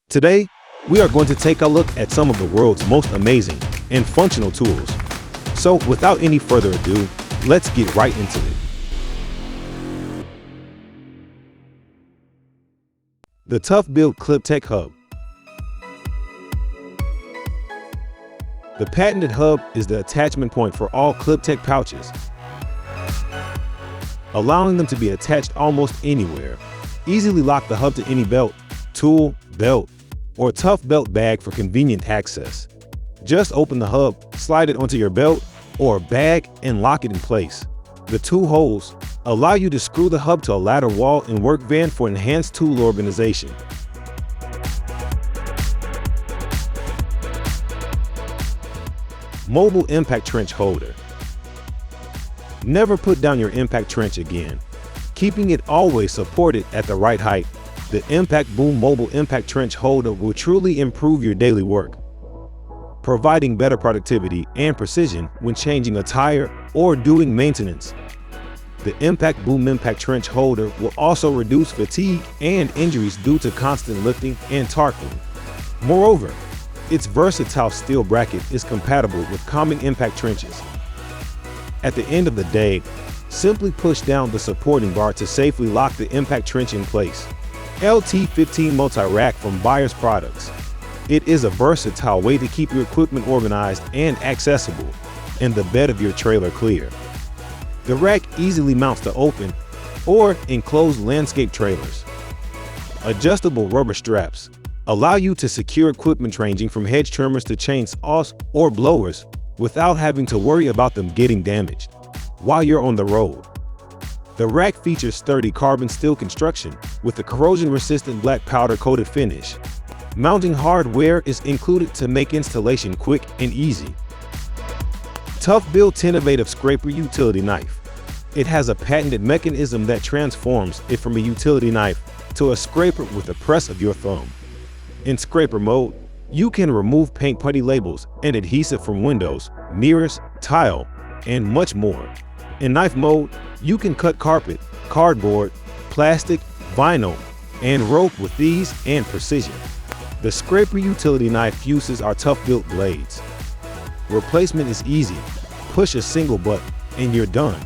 Today, we are going to take a look at some of the world's most amazing and functional tools. So without any further ado, let's get right into it. The ToughBuilt ClipTech Hub. The patented hub is the attachment point for all ClipTech pouches, allowing them to be attached almost anywhere. Easily lock the hub to any belt, tool, belt, or ToughBuilt bag for convenient access. Just open the hub, slide it onto your belt or bag, and lock it in place. The two holes allow you to screw the hub to a ladder wall and work van for enhanced tool organization. Mobile impact trench holder. Never put down your impact trench again. Keeping it always supported at the right height, the Impact Boom Mobile Impact Trench Holder will truly improve your daily work, providing better productivity and precision when changing a tire or doing maintenance. The Impact Boom Impact Trench Holder will also reduce fatigue and injuries due to constant lifting and torquing. Moreover, its versatile steel bracket is compatible with common impact trenches. At the end of the day, simply push down the supporting bar to safely lock the impact trench in place. LT15 Multi-Rack from Buyers Products. It is a versatile way to keep your equipment organized and accessible, and the bed of your trailer clear. The rack easily mounts to open or enclosed landscape trailers. Adjustable rubber straps allow you to secure equipment ranging from hedge trimmers to chainsaws or blowers without having to worry about them getting damaged while you're on the road. The rack features sturdy carbon steel construction with a corrosion-resistant black powder-coated finish. Mounting hardware is included to make installation quick and easy. ToughBuilt Innovative Scraper Utility Knife. It has a patented mechanism that transforms it from a utility knife to a scraper with the press of your thumb. In scraper mode, you can remove paint putty labels and adhesive from windows, mirrors, tile, and much more. In knife mode, you can cut carpet, cardboard, plastic, vinyl, and rope with ease and precision. The scraper utility knife uses our ToughBuilt blades. Replacement is easy. Push a single button and you're done.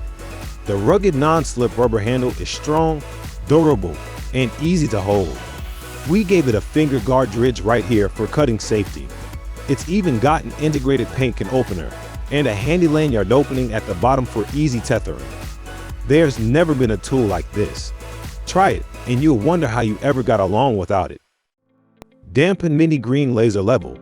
The rugged non-slip rubber handle is strong, durable, and easy to hold. We gave it a finger guard ridge right here for cutting safety. It's even got an integrated paint can opener and a handy lanyard opening at the bottom for easy tethering. There's never been a tool like this. Try it and you'll wonder how you ever got along without it. DANPON MINI Green Laser Level.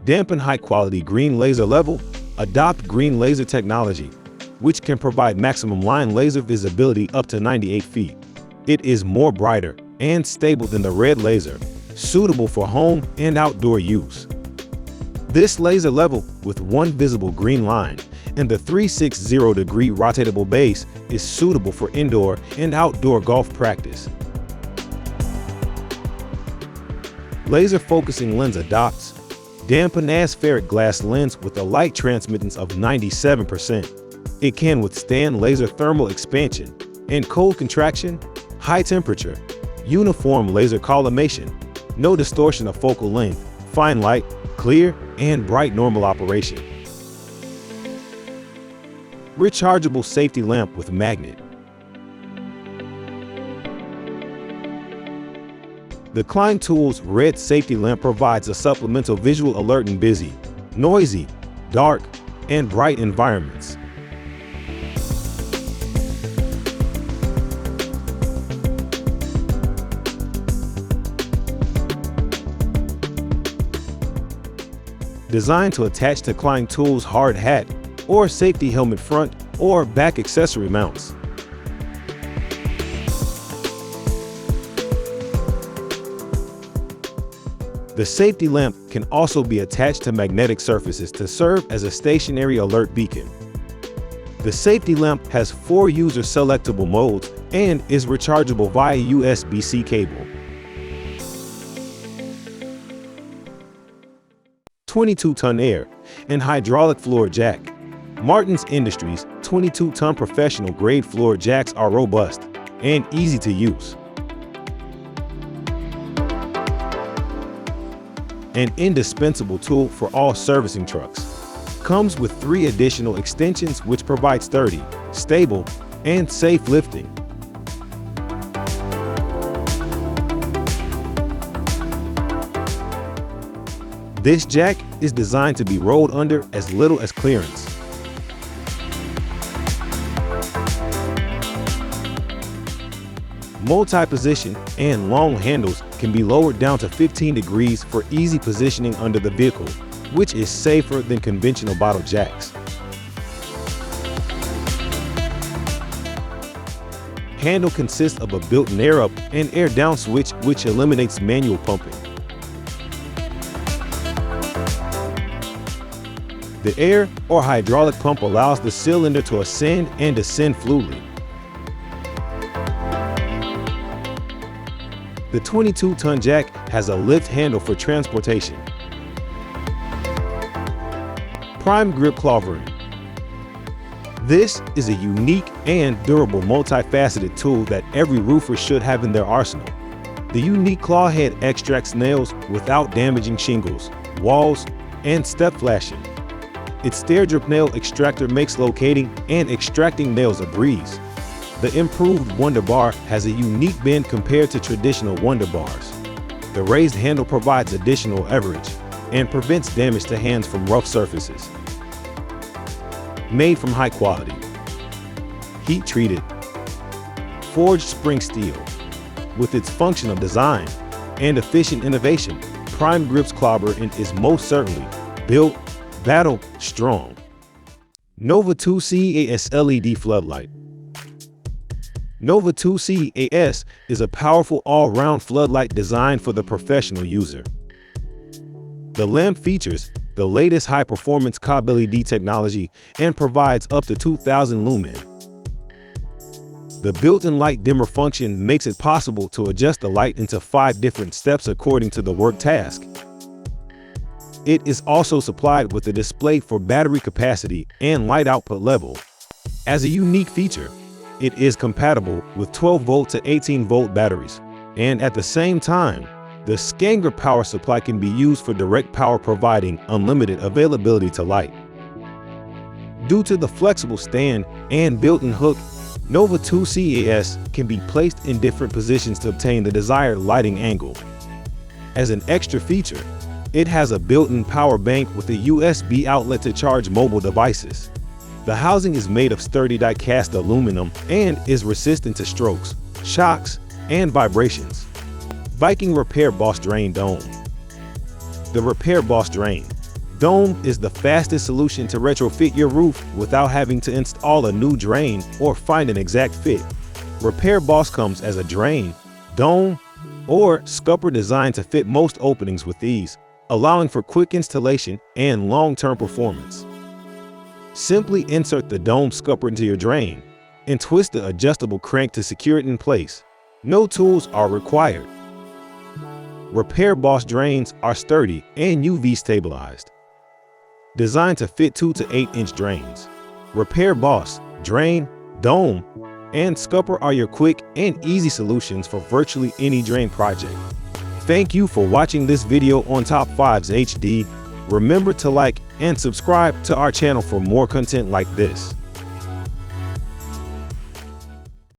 DANPON high-quality green laser level adopt green laser technology, which can provide maximum line laser visibility up to 98 feet. It is more brighter and stable than the red laser, suitable for home and outdoor use. This laser level with one visible green line and the 360-degree rotatable base is suitable for indoor and outdoor golf practice. Laser focusing lens adopts DANPON aspheric glass lens with a light transmittance of 97%. It can withstand laser thermal expansion and cold contraction, high temperature, uniform laser collimation, no distortion of focal length, fine light, clear, and bright normal operation. Rechargeable safety lamp with magnet. The Klein Tools red safety lamp provides a supplemental visual alert in busy, noisy, dark, and bright environments. Designed to attach to Klein Tools hard hat or safety helmet front or back accessory mounts. The safety lamp can also be attached to magnetic surfaces to serve as a stationary alert beacon. The safety lamp has 4 user selectable modes and is rechargeable via USB-C cable. 22-ton air and hydraulic floor jack. Martin's Industries 22-ton professional grade floor jacks are robust, and easy to use. An indispensable tool for all servicing trucks. Comes with 3 additional extensions which provide sturdy, stable, and safe lifting. This jack is designed to be rolled under as little as clearance. Multi-position and long handles can be lowered down to 15 degrees for easy positioning under the vehicle, which is safer than conventional bottle jacks. Handle consists of a built-in air up and air down switch which eliminates manual pumping. The air or hydraulic pump allows the cylinder to ascend and descend fluidly. The 22-ton jack has a lift handle for transportation. Primegrip Clawverine. This is a unique and durable multifaceted tool that every roofer should have in their arsenal. The unique claw head extracts nails without damaging shingles, walls, and step flashing. Its stair drip nail extractor makes locating and extracting nails a breeze. The improved Wonder Bar has a unique bend compared to traditional Wonder Bars. The raised handle provides additional leverage and prevents damage to hands from rough surfaces. Made from high quality, heat-treated, forged spring steel. With its functional design and efficient innovation, Primegrip's Clawverine is most certainly built battle strong. Nova 2 CAS LED floodlight. Nova 2 CAS is a powerful all-round floodlight designed for the professional user. The lamp features the latest high-performance CAS LED technology and provides up to 2,000 lumen. The built-in light dimmer function makes it possible to adjust the light into 5 different steps according to the work task. It is also supplied with a display for battery capacity and light output level. As a unique feature, it is compatible with 12-volt to 18-volt batteries, and at the same time, the Skanger power supply can be used for direct power, providing unlimited availability to light. Due to the flexible stand and built-in hook, Nova 2 CAS can be placed in different positions to obtain the desired lighting angle. As an extra feature, it has a built-in power bank with a USB outlet to charge mobile devices. The housing is made of sturdy die-cast aluminum and is resistant to strokes, shocks, and vibrations. Viking Repair Boss Drain Dome. The Repair Boss Drain Dome is the fastest solution to retrofit your roof without having to install a new drain or find an exact fit. Repair Boss comes as a drain, dome, or scupper designed to fit most openings with ease, allowing for quick installation and long-term performance. Simply insert the dome scupper into your drain and twist the adjustable crank to secure it in place. No tools are required. Repair Boss drains are sturdy and UV stabilized. Designed to fit 2 to 8-inch drains. Repair Boss, drain, dome, and scupper are your quick and easy solutions for virtually any drain project. Thank you for watching this video on Top 5s HD. Remember to like and subscribe to our channel for more content like this.